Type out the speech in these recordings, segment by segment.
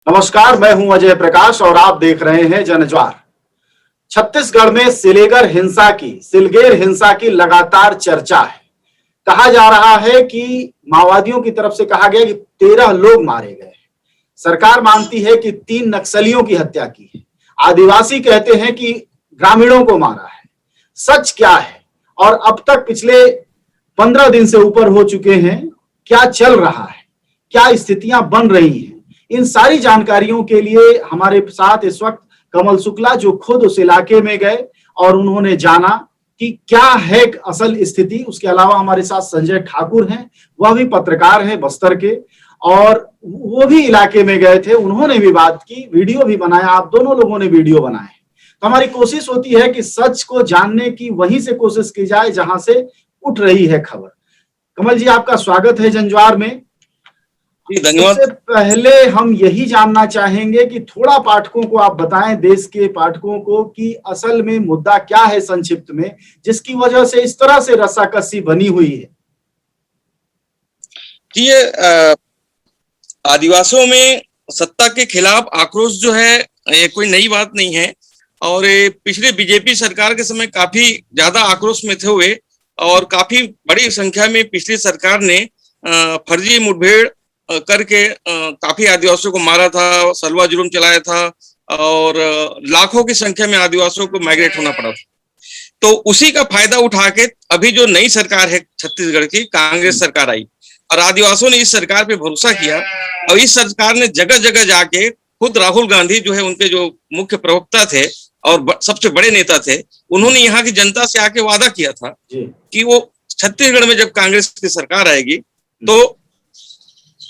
नमस्कार, मैं हूं अजय प्रकाश और आप देख रहे हैं जनज्वार। छत्तीसगढ़ में सिलगेर हिंसा की लगातार चर्चा है। कहा जा रहा है कि माओवादियों की तरफ से कहा गया कि 13 लोग मारे गए। सरकार मानती है कि 3 नक्सलियों की हत्या की है। आदिवासी कहते हैं कि ग्रामीणों को मारा है। सच क्या है और अब तक पिछले 15 दिन से ऊपर हो चुके हैं, क्या चल रहा है, क्या स्थितियां बन रही हैं, इन सारी जानकारियों के लिए हमारे साथ इस वक्त कमल शुक्ला, जो खुद उस इलाके में गए और उन्होंने जाना कि क्या है असल स्थिति। उसके अलावा हमारे साथ संजय ठाकुर हैं, वह भी पत्रकार हैं बस्तर के, और वो भी इलाके में गए थे, उन्होंने भी बात की, वीडियो भी बनाया। आप दोनों लोगों ने वीडियो बनाए। तो हमारी कोशिश होती है कि सच को जानने की वहीं से कोशिश की जाए जहां से उठ रही है खबर। कमल जी, आपका स्वागत है जनज्वार में। धन्यवाद। सबसे पहले हम यही जानना चाहेंगे कि थोड़ा पाठकों को आप बताएं, देश के पाठकों को, कि असल में मुद्दा क्या है संक्षिप्त में, जिसकी वजह से इस तरह से रस्साकसी बनी हुई है। ये आदिवासियों में सत्ता के खिलाफ आक्रोश जो है, ये कोई नई बात नहीं है। और पिछले बीजेपी सरकार के समय काफी ज्यादा आक्रोश में थे हुए, और काफी बड़ी संख्या में पिछली सरकार ने फर्जी मुठभेड़ करके काफी आदिवासियों को मारा था, सलवा जुल्म चलाया था, और लाखों की संख्या में आदिवासियों को माइग्रेट होना पड़ा था। तो उसी का फायदा उठा के अभी जो नई सरकार है छत्तीसगढ़ की, कांग्रेस सरकार आई, और आदिवासियों ने इस सरकार पे भरोसा किया, और इस सरकार ने जगह जगह जाके, खुद राहुल गांधी जो है उनके जो मुख्य प्रवक्ता थे और सबसे बड़े नेता थे, उन्होंने यहाँ की जनता से आके वादा किया था कि वो छत्तीसगढ़ में जब कांग्रेस की सरकार आएगी तो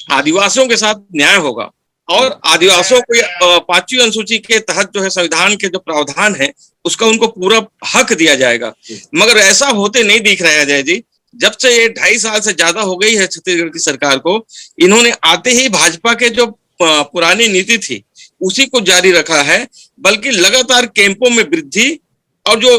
आदिवासियों के साथ न्याय होगा, और आदिवासियों को 5वीं अनुसूची के तहत जो है संविधान के जो प्रावधान है उसका उनको पूरा हक दिया जाएगा। मगर ऐसा होते नहीं दिख रहा है अजय जी। जब से ये 2.5 साल से ज्यादा हो गई है छत्तीसगढ़ की सरकार को, इन्होंने आते ही भाजपा के जो पुरानी नीति थी उसी को जारी रखा है, बल्कि लगातार कैंपों में वृद्धि, और जो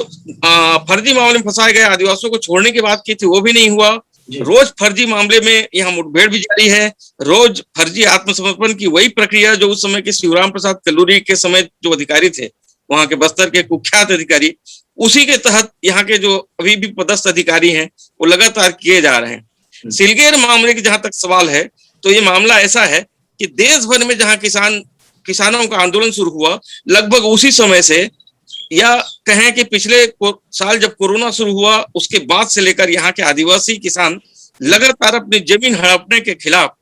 फर्जी मामले में फंसाए गए आदिवासियों को छोड़ने की बात की थी वो भी नहीं हुआ। रोज फर्जी मामले में यहाँ मुठभेड़ भी जारी है, रोज फर्जी आत्मसमर्पण की वही प्रक्रिया जो उस समय के शिवराम प्रसाद कल्लूरी के समय जो अधिकारी थे, वहां के बस्तर के कुख्यात अधिकारी, उसी के तहत यहाँ के जो अभी भी पदस्थ अधिकारी हैं वो लगातार किए जा रहे हैं। सिलगेर मामले की जहां तक सवाल है, तो ये मामला ऐसा है कि देश भर में जहां किसानों का आंदोलन शुरू हुआ, लगभग उसी समय से, या कहें कि पिछले साल जब कोरोना शुरू हुआ उसके बाद से लेकर यहाँ के आदिवासी किसान लगातार अपनी जमीन हड़पने के खिलाफ,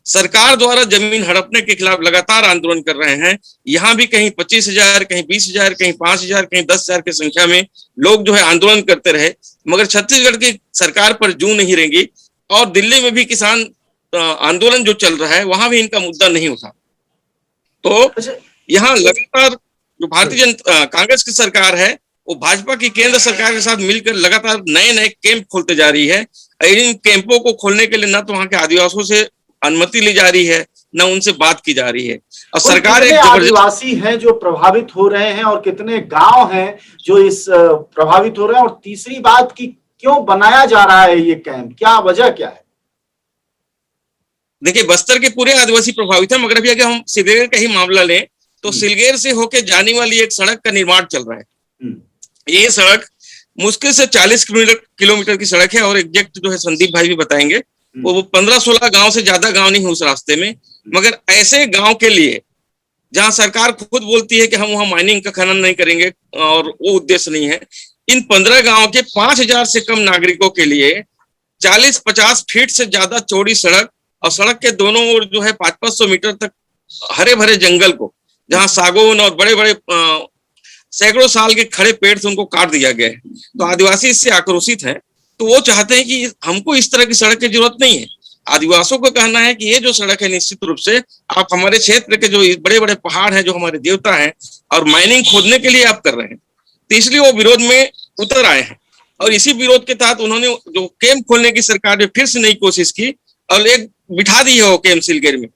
सरकार द्वारा जमीन हड़पने के खिलाफ लगातार आंदोलन कर रहे हैं। यहाँ भी कहीं 25,000, कहीं 20,000, कहीं 5,000, कहीं 10,000 की संख्या में लोग जो है आंदोलन करते रहे, मगर छत्तीसगढ़ की सरकार पर जूं नहीं रेंगी। और दिल्ली में भी किसान आंदोलन जो चल रहा है वहां भी इनका मुद्दा नहीं उठा। तो यहाँ लगातार जो भारतीय जनता कांग्रेस की सरकार है वो भाजपा की केंद्र सरकार के साथ मिलकर लगातार नए नए कैंप खोलते जा रही है। इन कैंपों को खोलने के लिए न तो वहां के आदिवासियों से अनुमति ली जा रही है, न उनसे बात की जा रही है। और सरकार एक आदिवासी हैं जो प्रभावित हो रहे हैं, और कितने गांव हैं जो इस प्रभावित हो रहे हैं, और तीसरी बात की क्यों बनाया जा रहा है ये कैंप, क्या वजह क्या है? देखिए, बस्तर के पूरे आदिवासी प्रभावित हैं, मगर अभी अगर हम सिलगेर का ही मामला लें तो सिलगेर से होके जाने वाली एक सड़क का निर्माण चल रहा है। ये सड़क मुश्किल से 40 किलोमीटर की सड़क है, और एग्जैक्ट जो है संदीप भाई भी बताएंगे, वो 15-16 गांव से ज्यादा गांव नहीं है उस रास्ते में। मगर ऐसे गांव के लिए जहां सरकार खुद बोलती है कि हम वहां माइनिंग का खनन नहीं करेंगे और वो उद्देश्य नहीं है, इन 15 गांव के 5,000 से कम नागरिकों के लिए 40-50 फीट से ज्यादा चौड़ी सड़क, और सड़क के दोनों ओर जो है 500-500 मीटर तक हरे भरे जंगल को, जहां सागौन और बड़े बड़े सैकड़ों साल के खड़े पेड़ से उनको काट दिया गया है। तो आदिवासी इससे आक्रोशित है, तो वो चाहते हैं कि हमको इस तरह की सड़क की जरूरत नहीं है। आदिवासियों को कहना है कि ये जो सड़क है निश्चित रूप से आप हमारे क्षेत्र के जो बड़े बड़े पहाड़ हैं, जो हमारे देवता हैं, और माइनिंग खोदने के लिए आप कर रहे हैं, तो इसलिए वो विरोध में उतर आए हैं। और इसी विरोध के तहत उन्होंने जो कैंप खोलने की सरकार ने फिर से नई कोशिश की और एक बिठा दी है वो कैंप सिलगेर में।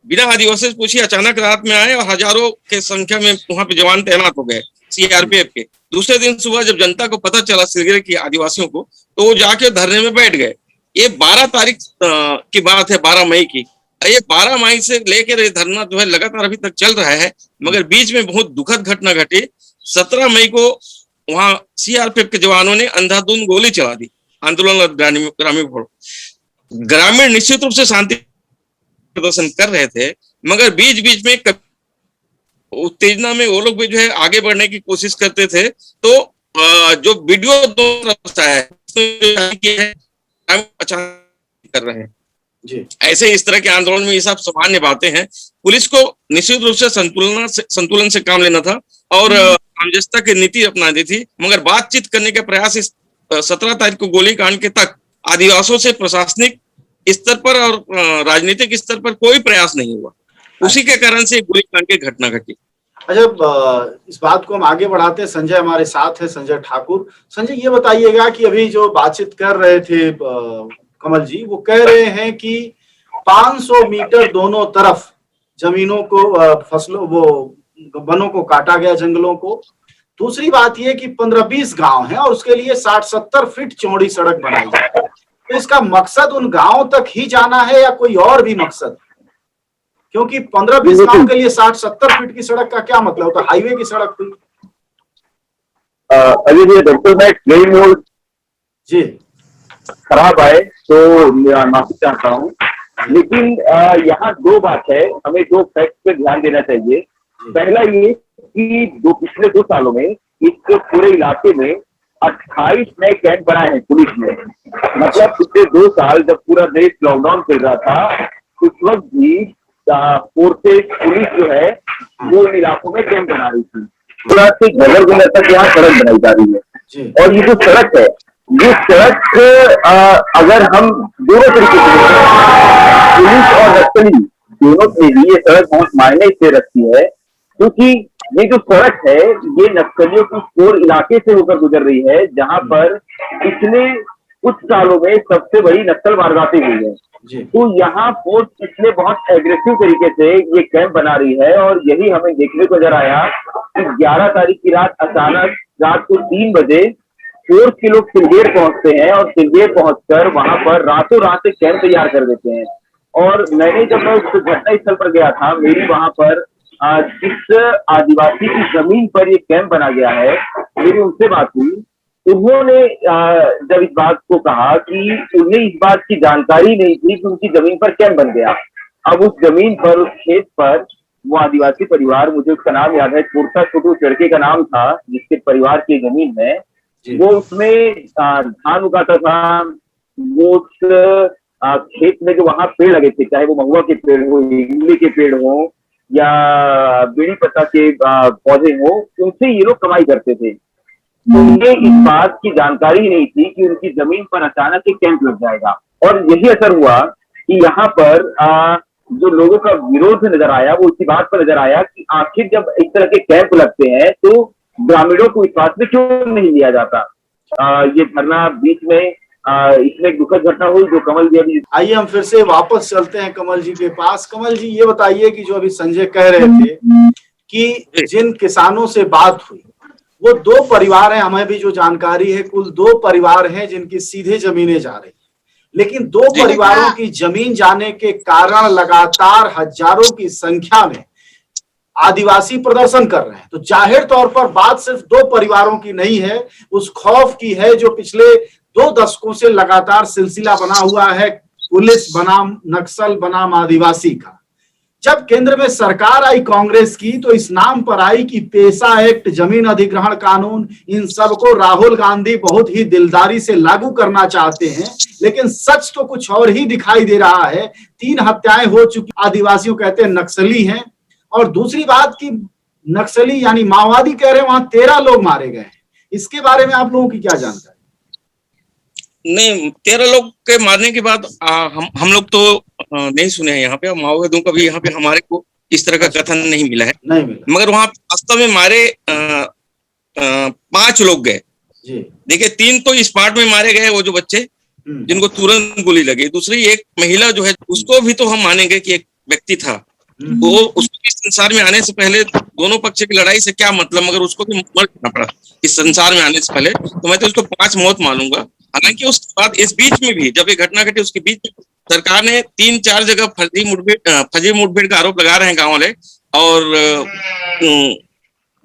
बिना आदिवासी से पूछी अचानक रात में आए और हजारों के संख्या में वहां पे जवान तैनात हो गए सीआरपीएफ के। दूसरे दिन सुबह जब जनता को पता चला सिलगेर की आदिवासियों को, तो वो जाके धरने में बैठ गए। ये 12 तारीख की बात है, 12 मई की, ये 12 मई से लेकर ये धरना जो है लगातार अभी तक चल रहा है, मगर बीच में बहुत दुखद घटना घटी। 17 मई को वहां सीआरपीएफ के जवानों ने अंधाधुंध गोली चला दी आंदोलन ग्रामीण निश्चित रूप से शांति प्रदर्शन कर रहे थे, मगर बीच बीच में उत्तेजना में वो लोग भी जो है आगे बढ़ने की कोशिश करते थे। तो जो वीडियो अचानक कर रहे हैं जी। ऐसे इस तरह के आंदोलन में ये सब सामान्य बातें हैं। पुलिस को निश्चित रूप से संतुलन से काम लेना था और सामंजस्य की नीति अपनानी थी, मगर बातचीत करने का प्रयास इस 17 तारीख को गोलीकांड के तक आदिवासियों से प्रशासनिक स्तर पर और राजनीतिक स्तर पर कोई प्रयास नहीं हुआ। उसी के कारण से गोलीकांड की घटना घटी। अच्छा, इस बात को हम आगे बढ़ाते हैं। संजय हमारे साथ है, संजय ठाकुर। संजय, ये बताइएगा कि अभी जो बातचीत कर रहे थे कमल जी, वो कह रहे हैं कि 500 मीटर दोनों तरफ जमीनों को, फसलों, वो वनों को काटा गया, जंगलों को। दूसरी बात ये कि 15-20 गांव हैं और उसके लिए 60-70 फीट चौड़ी सड़क बनाई जाए। तो इसका मकसद उन गांवों तक ही जाना है या कोई और भी मकसद? क्योंकि 15-20 गांव के लिए 60-70 फीट की सड़क का क्या मतलब? तो हाईवे की सड़क थी। अभी ये बिल्कुल मैं ट्रेन मोड जी खराब आए तो माफी चाहता हूँ, लेकिन यहाँ दो बात है, हमें दो फैक्ट पे ध्यान देना चाहिए। पहला ये कि पिछले 2 सालों में इस पूरे इलाके में 28 नए कैंप बनाए हैं पुलिस ने। मतलब पिछले 2 साल जब पूरा देश लॉकडाउन चल रहा था, उस वक्त भी फोर्सेस पुलिस जो है वो इन इलाकों में कैंप बना रही थी। पूरा से घर गुजर तक यहाँ सड़क बनाई जा रही है। और ये जो सड़क है, ये सड़क अगर हम दोनों तरीके से पुलिस और नक्सली दोनों के लिए ये सड़क बहुत मायने से रखती है, क्योंकि ये जो सड़क है ये नक्सलियों की कोर इलाके से होकर गुजर रही है, जहां पर पिछले कुछ सालों में सबसे बड़ी नक्सल वारदातें हुई है। तो यहाँ फोर्स इसलिए बहुत एग्रेसिव तरीके से ये कैंप बना रही है। और यही हमें देखने को नजर आया कि 11 तारीख की रात अचानक रात को 3 बजे फोर्स के लोग सिलगेर पहुंचते हैं और सिलगेर पहुंचकर वहां पर रातों रात एक कैंप तैयार कर देते हैं। और मैंने जब मैं उस घटना स्थल पर गया था, मेरी वहां पर जिस आदिवासी की जमीन पर ये कैंप बना गया है, मेरी उनसे बात हुई। उन्होंने जब इस बात को कहा कि उन्हें इस बात की जानकारी नहीं थी कि उनकी जमीन पर कैंप बन गया। अब उस जमीन पर, उस खेत पर वो आदिवासी परिवार, मुझे उसका नाम याद है, कुर्ता छोटू चढ़के का नाम था, जिसके परिवार की जमीन है, वो उसमें धान उगाता था। वो उस खेत में जो वहां पेड़ लगे थे, चाहे वो महुआ के पेड़ हो, इमली के पेड़ हो या बीड़ी पत्ता के पौधे हो, उनसे ये लोग कमाई करते थे। उन्हें इस बात की जानकारी नहीं थी कि उनकी जमीन पर अचानक एक कैंप लग जाएगा। और यही असर हुआ कि यहाँ पर जो लोगों का विरोध नजर आया, वो इसी बात पर नजर आया कि आखिर जब इस तरह के कैंप लगते हैं तो ग्रामीणों को इस बात में क्यों नहीं लिया जाता। ये धरना बीच में इसमें एक दुखद घटना हुई जो कमल जी अभी। आइए हम फिर से वापस चलते हैं कमल जी के पास। कमल जी, ये बताइए कि जो अभी संजय कह रहे थे कि जिन किसानों से बात हुई वो 2 परिवार हैं, हमें भी जो जानकारी है कुल 2 परिवार हैं जिनकी सीधे जमीनें जा रही, लेकिन 2 परिवारों की जमीन जाने के कारण लगातार हजारों की संख्या में आदिवासी प्रदर्शन कर रहे हैं। तो जाहिर तौर पर बात सिर्फ 2 परिवारों की नहीं है, उस खौफ की है जो पिछले 2 दशकों से लगातार सिलसिला बना हुआ है, पुलिस बनाम नक्सल बनाम आदिवासी का। जब केंद्र में सरकार आई कांग्रेस की, तो इस नाम पर आई कि पेशा एक्ट, जमीन अधिग्रहण कानून, इन सबको राहुल गांधी बहुत ही दिलदारी से लागू करना चाहते हैं, लेकिन सच तो कुछ और ही दिखाई दे रहा है। 3 हत्याएं हो चुकी, आदिवासियों कहते हैं नक्सली हैं। और दूसरी बात की नक्सली यानी माओवादी कह रहे हैं वहां 13 लोग मारे गए हैं। इसके बारे में आप लोगों की क्या जानकारी? नहीं, 13 लोग के मारने के बाद हम लोग तो नहीं सुने हैं यहाँ पे। माओवादियों का भी यहाँ पे हमारे को इस तरह का कथन नहीं मिला है, नहीं मिला। मगर वहां वास्तव में मारे 5 लोग गए। देखिए, 3 तो स्पॉट में मारे गए, वो जो बच्चे जिनको तुरंत गोली लगी। दूसरी एक महिला जो है, उसको भी तो हम मानेंगे कि एक व्यक्ति था, वो उसको इस संसार में आने से पहले दोनों पक्ष की लड़ाई से क्या मतलब, मगर उसको भी मर जाना पड़ा इस संसार में आने से पहले। तो मैं तो उसको 5 मौत मानूंगा। हालांकि उसके बाद इस बीच में भी जब ये घटना घटी उसके बीच में सरकार ने 3-4 जगह फर्जी मुठभेड़ का आरोप लगा रहे हैं गांव वाले, और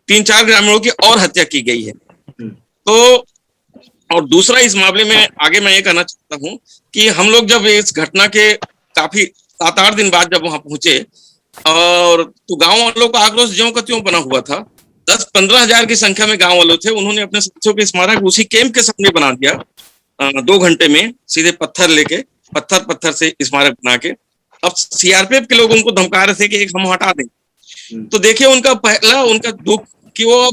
3-4 ग्रामीणों की और हत्या की गई है। तो और दूसरा इस मामले में आगे मैं ये कहना चाहता हूँ कि हम लोग जब इस घटना के काफी 7-8 दिन बाद जब वहां पहुंचे, और तो गांव वालों का आक्रोश ज्यों का त्यों बना हुआ था। 10-15 हजार की संख्या में गांव वालों थे, उन्होंने अपने साथियों के स्मारक उसी कैंप के सामने बना दिया 2 घंटे में, सीधे पत्थर लेके पत्थर से स्मारक बना के। अब सीआरपीएफ के लोग उनको धमका रहे थे कि एक हम हटा दें। तो देखिए उनका दुख कि वो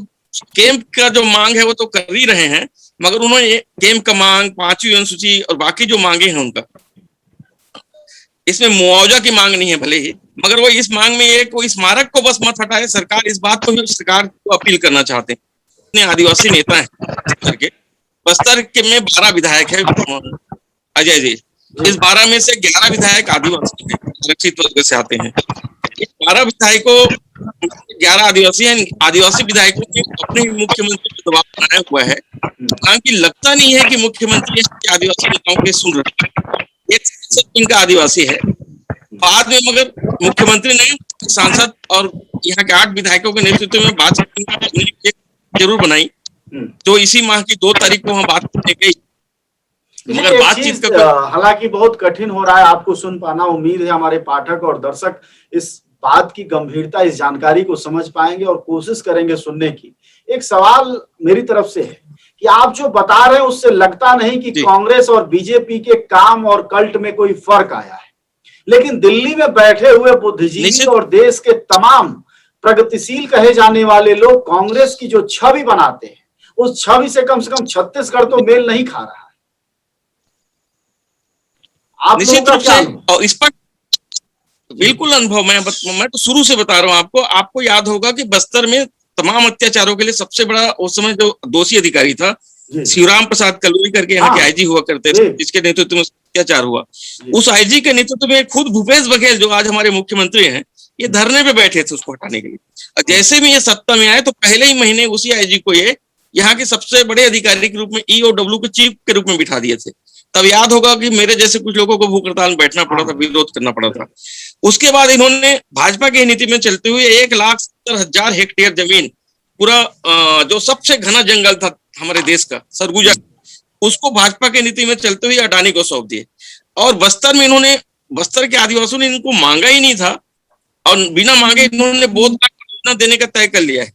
कैंप का जो मांग है वो तो कर ही रहे हैं, मगर उन्होंने कैंप का मांग, 5वीं अनुसूची और बाकी जो मांगे हैं उनका, इसमें मुआवजा की मांग नहीं है भले ही, मगर वो इस मांग में ये कोई स्मारक को बस मत हटाए। सरकार इस बात को सरकार को अपील करना चाहते हैं। इतने आदिवासी नेता हैं बस्तर के में 12 विधायक है अजय जी, इस 12 में से 11 विधायक आदिवासी हैं, आरक्षित वर्ग से आते हैं। 12 विधायकों 11 आदिवासी हैं। आदिवासी विधायकों ने अपने मुख्यमंत्री पर दबाव बनाया हुआ है, हालांकि लगता नहीं है कि मुख्यमंत्री आदिवासी नेताओं के सुन रहे हैं। एक इनका आदिवासी है, बाद में मगर मुख्यमंत्री ने सांसद और यहाँ के 8 विधायकों के नेतृत्व में बात जरूर बनाई, तो इसी माह की 2 तारीख को वहां बात करने गई, मगर बातचीत का हालांकि बहुत कठिन हो रहा है आपको सुन पाना। उम्मीद है हमारे पाठक और दर्शक इस बात की गंभीरता, इस जानकारी को समझ पाएंगे और कोशिश करेंगे सुनने की। एक सवाल मेरी तरफ से है कि आप जो बता रहे हैं उससे लगता नहीं कि कांग्रेस और बीजेपी के काम और कल्ट में कोई फर्क आया है, लेकिन दिल्ली में बैठे हुए बुद्धिजीवी और देश के तमाम प्रगतिशील कहे जाने वाले लोग कांग्रेस की जो छवि बनाते हैं, उस छवि से कम छत्तीसगढ़ तो मेल नहीं खा रहा है। आप निश्चित रूप से, और इस पर बिल्कुल अनुभव मैं तो शुरू से बता रहा हूं आपको याद होगा कि बस्तर में तमाम अत्याचारों के लिए सबसे बड़ा उस समय जो दोषी अधिकारी था शिवराम प्रसाद कलोई करके यहाँ के आईजी हुआ करते थे, जिसके नेतृत्व में अत्याचार हुआ। उस आईजी के नेतृत्व में खुद भूपेश बघेल जो आज हमारे मुख्यमंत्री हैं, ये धरने पे बैठे थे उसको हटाने के लिए। जैसे भी ये सत्ता में आए तो पहले ही महीने उसी आईजी को ये यहाँ के सबसे बड़े अधिकारी के रूप में EOW के चीफ के रूप में बिठा दिए थे। तब याद होगा कि मेरे जैसे कुछ लोगों को भूख हड़ताल में बैठना पड़ा था, विरोध करना पड़ा था। उसके बाद इन्होंने भाजपा की नीति में चलते हुए 1,70,000 हेक्टेयर जमीन, पूरा जो सबसे घना जंगल था हमारे देश का सरगुजा, उसको भाजपा की नीति में चलते हुए अडानी को सौंप दिए। और बस्तर में इन्होंने, बस्तर के आदिवासियों ने इनको मांगा ही नहीं था, और बिना मांगे इन्होंने बोधघाट देने का तय कर लिया है।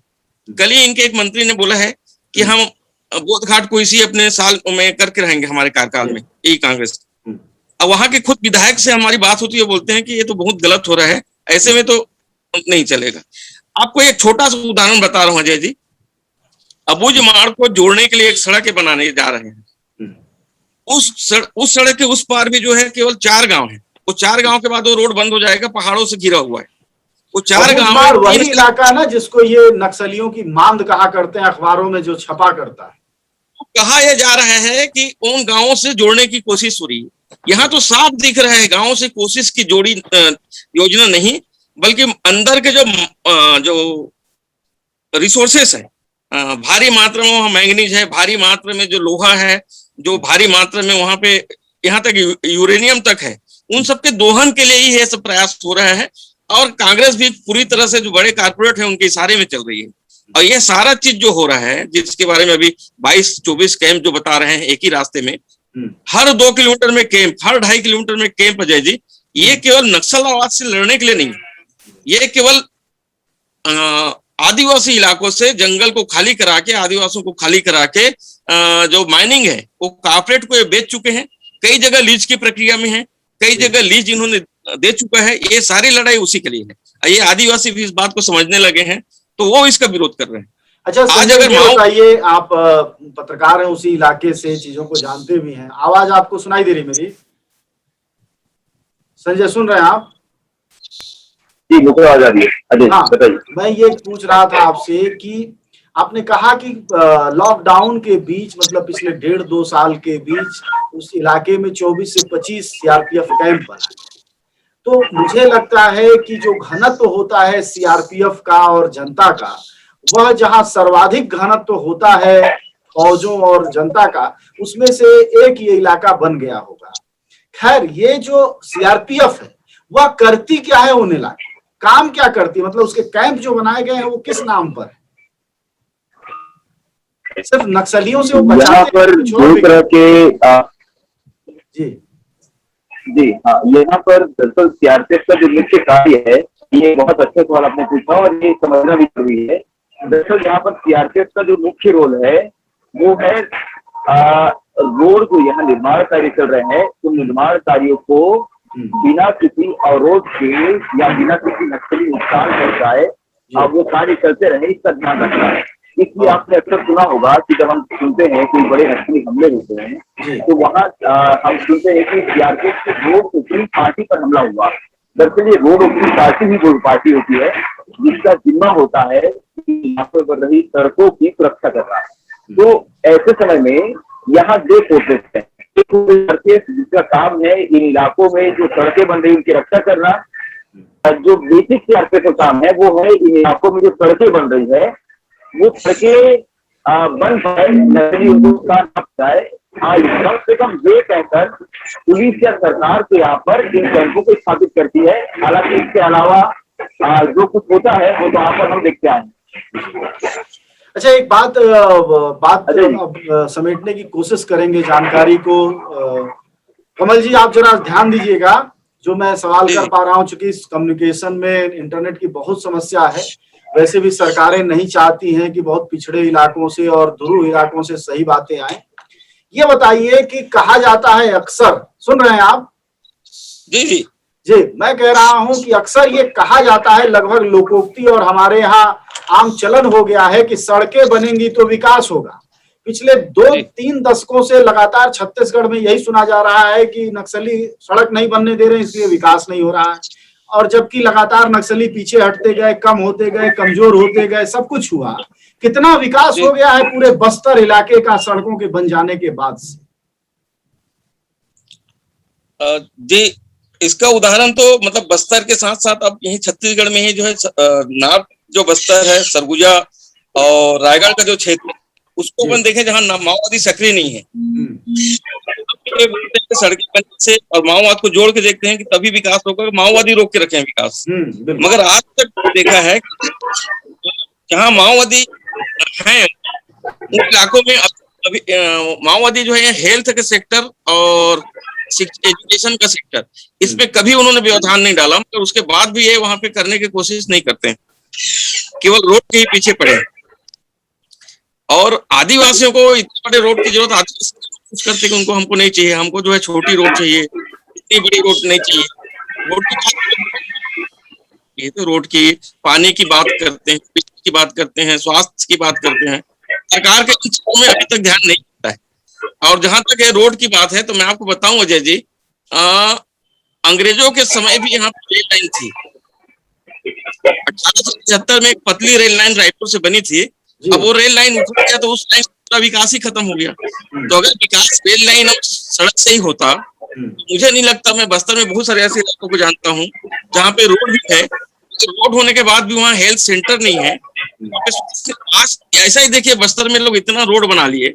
कल ही इनके एक मंत्री ने बोला है कि हम बोधघाट को इसी अपने साल में करके रहेंगे हमारे कार्यकाल में, यही कांग्रेस। अब वहां के खुद विधायक से हमारी बात होती है, बोलते हैं कि ये तो बहुत गलत हो रहा है, ऐसे में तो नहीं चलेगा। आपको एक छोटा सा उदाहरण बता रहा हूं अजय जी। अबूझमाड़ को जोड़ने के लिए एक सड़क बनाने जा रहे हैं। उस सड़क के उस पार भी जो है केवल 4 गांव है। वो 4 गांव के बाद वो रोड बंद हो जाएगा, पहाड़ों से घिरा हुआ है। वो 4 गांव वही इलाका ना जिसको ये नक्सलियों की मांद कहा करते हैं, अखबारों में जो छपा करता है। कहा यह जा रहा है कि उन गांवों से जोड़ने की कोशिश हो रही है। यहाँ तो साफ दिख रहा है गांवों से कोशिश की जोड़ी योजना नहीं, बल्कि अंदर के जो रिसोर्सेस है, भारी मात्रा में वहाँ मैंगनीज है, भारी मात्रा में जो लोहा है, जो भारी मात्रा में वहां पे यहाँ तक यूरेनियम तक है, उन सबके दोहन के लिए ही ये सब प्रयास हो रहा है। और कांग्रेस भी पूरी तरह से जो बड़े कारपोरेट है उनके इशारे में चल रही है। और ये सारा चीज जो हो रहा है, जिसके बारे में अभी 22-24 कैंप जो बता रहे हैं एक ही रास्ते में, हर 2 किलोमीटर में कैंप, हर 2.5 किलोमीटर में कैंप अजय जी, ये केवल नक्सलवाद से लड़ने के लिए नहीं, ये केवल आदिवासी इलाकों से जंगल को खाली करा के, आदिवासियों को खाली करा के जो माइनिंग है वो कॉर्पोरेट को ये बेच चुके हैं। कई जगह लीज की प्रक्रिया में है, कई जगह लीज इन्होंने दे चुका है। ये सारी लड़ाई उसी के लिए है। ये आदिवासी भी इस बात को समझने लगे हैं, तो वो इसका विरोध कर रहे हैं। अच्छा, आज अगर बताइए, आप पत्रकार हैं, उसी इलाके से चीजों को जानते भी हैं। आवाज आपको सुनाई दे रही मेरी? संजय सुन रहे हैं आप? जी, मुझे आवाज आ रही है। हाँ, मैं ये पूछ रहा था आपसे कि आपने कहा कि लॉकडाउन के बीच, मतलब पिछले 1.5-2 साल के बीच उस इलाके में 24 से 25 सीआरपीएफ कैंप बना। तो मुझे लगता है कि जो घनत्व होता है सीआरपीएफ का और जनता का, वह जहां सर्वाधिक घनत्व होता है फौजों और जनता का, उसमें से एक ये इलाका बन गया होगा। खैर, ये जो सीआरपीएफ है वह करती क्या है उन इलाके, काम क्या करती है, मतलब उसके कैंप जो बनाए गए हैं वो किस नाम पर है? सिर्फ नक्सलियों से वो बचाते यहाँ पर दो तरह के जी जी हाँ, यहाँ पर दरअसल सीआरपीएफ का जो मुख्य कार्य है, ये बहुत अच्छा सवाल आपने पूछा और ये समझना भी जरूरी है। दरअसल यहाँ पर सीआरपीएफ का जो मुख्य रोल है वो है रोड को, यहाँ निर्माण कार्य चल रहे हैं तो निर्माण कार्यों को बिना किसी अवरोध के या बिना किसी नक्सली नुकसान पहुंचाए अब वो कार्य चलते रहे, इसका ध्यान रखना है। इसलिए आपने अक्सर सुना होगा कि जब हम सुनते हैं कि बड़े नक्सली हमले होते हैं तो वहाँ हम सुनते हैं कि सीआरपीएफ की रोड ओपनिंग पार्टी पर हमला हुआ। दरअसल ये रोड ओपनिंग पार्टी ही वो पार्टी होती है जिसका जिम्मा होता है यहाँ पर बन रही सड़कों की सुरक्षा करना। तो ऐसे समय में यहाँ दो फोर्सेस हैं, जिसका काम है इन इलाकों में जो सड़कें बन रही उनकी रक्षा करना। जो बेसिक सीआरपीएफ का काम है वो है इन इलाकों में जो सड़कें बन रही है वो सड़कें बन पाए, नकली नुकसान न जाए। कम से कम ये कहकर पुलिस या सरकार तो यहाँ पर इन कैंपों को स्थापित करती है। हालांकि इसके अलावा जो कुछ होता है वो तो यहाँ पर हम देखते आए। अच्छा, एक बात समेटने की कोशिश करेंगे जानकारी को। कमल जी, आप जरा ध्यान दीजिएगा, जो मैं सवाल कर पा रहा हूँ, चूंकि कम्युनिकेशन में इंटरनेट की बहुत समस्या है। वैसे भी सरकारें नहीं चाहती हैं कि बहुत पिछड़े इलाकों से और ध्रुव इलाकों से सही बातें आए। ये बताइए कि कहा जाता है अक्सर, सुन रहे हैं आप? जी जी जी, मैं कह रहा हूं कि अक्सर ये कहा जाता है, लगभग लोकोक्ति और हमारे यहाँ आम चलन हो गया है कि सड़कें बनेंगी तो विकास होगा। पिछले 2-3 दशकों से लगातार छत्तीसगढ़ में यही सुना जा रहा है कि नक्सली सड़क नहीं बनने दे रहे, इसलिए विकास नहीं हो रहा है। और जबकि लगातार नक्सली पीछे हटते गए, कम होते गए, कमजोर होते गए, सब कुछ हुआ। कितना विकास हो गया है पूरे बस्तर इलाके का सड़कों के बन जाने के बाद से? जी, इसका उदाहरण तो मतलब बस्तर के साथ साथ अब यही छत्तीसगढ़ में ही जो है नॉर्थ जो बस्तर है, सरगुजा और रायगढ़ का जो क्षेत्र, उसको अपन देखें जहाँ माओवादी सक्रिय नहीं है, सड़कें बनने से और माओवाद को जोड़ के देखते हैं कि तभी विकास होगा। माओवादी रोक के रखे हैं विकास। मगर आज तक देखा है जहाँ माओवादी हैं उन इलाकों में अभी माओवादी जो है हेल्थ के सेक्टर और एजुकेशन का सेक्टर, इसमें कभी उन्होंने व्यवधान नहीं डाला। मगर उसके बाद भी ये वहां पे करने की कोशिश नहीं करते हैं, केवल रोड के ही पीछे पड़े हैं। और आदिवासियों को इतने बड़े रोड की जरूरत, आदिवासी कोशिश करते कि उनको हमको नहीं चाहिए, हमको जो है छोटी रोड चाहिए, इतनी बड़ी रोड नहीं चाहिए। रोड की ये तो रोड की पानी की बात करते हैं, बिजली की बात करते हैं, स्वास्थ्य की बात करते हैं। सरकार के इन चीजों में अभी तक ध्यान नहीं देता है। और जहां तक ये रोड की बात है तो मैं आपको बताऊं अजय जी, अंग्रेजों के समय भी यहाँ रेल लाइन थी। 1875 में एक पतली रेल लाइन रायपुर से बनी थी। अब वो रेल लाइन उठ गया तो उस लाइन का विकास ही खत्म हो गया। तो अगर विकास रेल लाइन और सड़क से ही होता, मुझे नहीं लगता, मैं बस्तर में बहुत सारे ऐसे इलाकों को जानता हूँ जहाँ पे रोड भी है, तो रोड होने के बाद भी वहाँ हेल्थ सेंटर नहीं है। आज ऐसा ही देखिए, बस्तर में लोग इतना रोड बना लिए,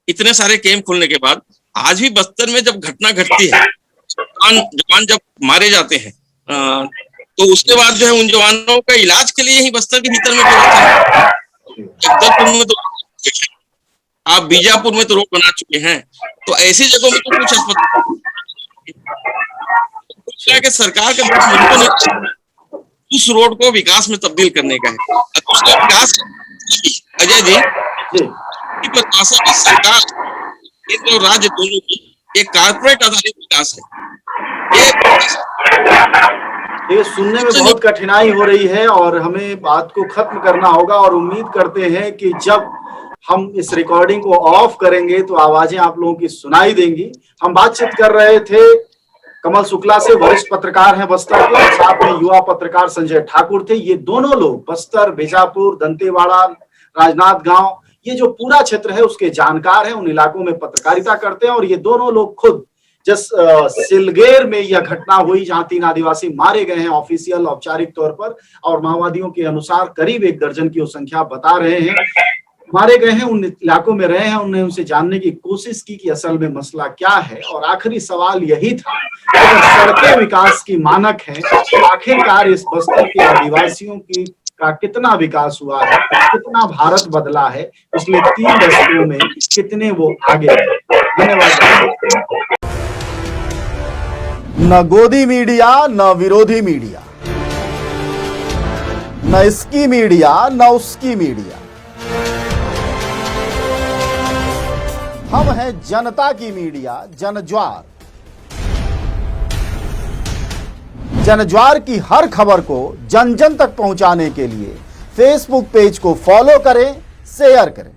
इतने सारे कैंप खुलने के बाद आज भी बस्तर में जब घटना घटती है, जवान जब मारे जाते हैं, तो उसके बाद जो है उन जवानों का इलाज के लिए ही बस्तर के भीतर में व्यवस्था है। जगदलपुर में तो आप बीजापुर में तो रोड बना चुके हैं, तो ऐसी जगहों में तो कुछ अस्पताल के सरकार का उस रोड को विकास में तब्दील करने का है। उसका विकास अजय जी प्रशासन की सरकार, केंद्र और राज्य दोनों की एक कारपोरेट आधारित विकास है। ये सुनने में बहुत कठिनाई हो रही है और हमें बात को खत्म करना होगा। और उम्मीद करते हैं कि जब हम इस रिकॉर्डिंग को ऑफ करेंगे तो आवाजें आप लोगों की सुनाई देंगी। हम बातचीत कर रहे थे कमल शुक्ला से, वरिष्ठ पत्रकार हैं बस्तर के, और साथ में युवा पत्रकार संजय ठाकुर थे। ये दोनों लोग बस्तर, बीजापुर, दंतेवाड़ा, राजनांदगांव, ये जो पूरा क्षेत्र है उसके जानकार हैं, उन इलाकों में पत्रकारिता करते हैं। और ये दोनों लोग खुद जिस सिलगेर में यह घटना हुई जहां 3 आदिवासी मारे गए हैं ऑफिशियल औपचारिक तौर पर, और माओवादियों के अनुसार करीब 1 दर्जन की वो संख्या बता रहे हैं, मारे गए हैं, उन इलाकों में रहे हैं, उन्होंने उनसे जानने की कोशिश की कि असल में मसला क्या है। और आखिरी सवाल यही था कि अगर सड़कें विकास की मानक हैं तो आखिरकार इस बस्तर के आदिवासियों की का कितना विकास हुआ है, कितना भारत बदला है, पिछले 3 दशकों में कितने वो आगे बढ़े। धन्यवाद। न गोदी मीडिया न विरोधी मीडिया, न इसकी मीडिया न उसकी मीडिया, हम हैं जनता की मीडिया जनज्वार। जनज्वार की हर खबर को जन जन तक पहुंचाने के लिए फेसबुक पेज को फॉलो करें, शेयर करें।